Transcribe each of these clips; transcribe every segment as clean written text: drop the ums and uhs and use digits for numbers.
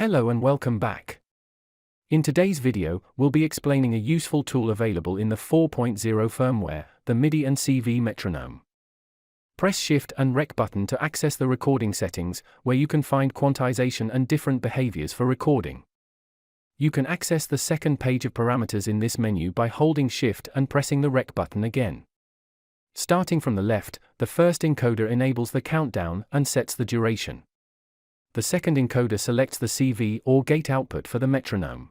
Hello and welcome back. In today's video, we'll be explaining a useful tool available in the 4.0 firmware, the MIDI and CV metronome. Press Shift and Rec button to access the recording settings, where you can find quantization and different behaviors for recording. You can access the second page of parameters in this menu by holding Shift and pressing the Rec button again. Starting from the left, the first encoder enables the countdown and sets the duration. The second encoder selects the CV or gate output for the metronome.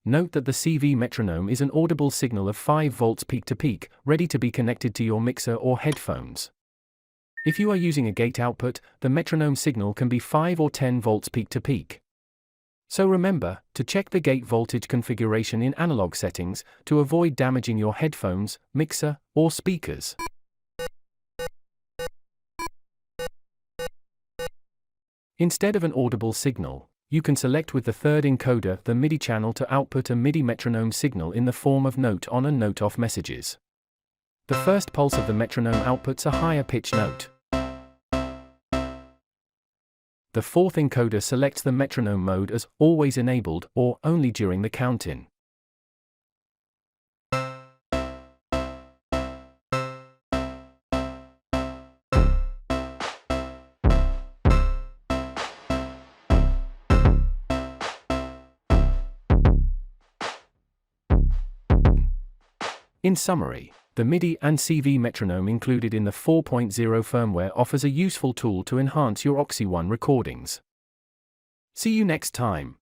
Note that the CV metronome is an audible signal of 5 volts peak to peak, ready to be connected to your mixer or headphones. If you are using a gate output, the metronome signal can be 5 or 10 volts peak to peak. So remember to check the gate voltage configuration in analog settings to avoid damaging your headphones, mixer, or speakers. Instead of an audible signal, you can select with the third encoder the MIDI channel to output a MIDI metronome signal in the form of note-on and note-off messages. The first pulse of the metronome outputs a higher pitch note. The fourth encoder selects the metronome mode as always enabled or only during the count-in. In summary, the MIDI and CV metronome included in the 4.0 firmware offers a useful tool to enhance your OXI One recordings. See you next time.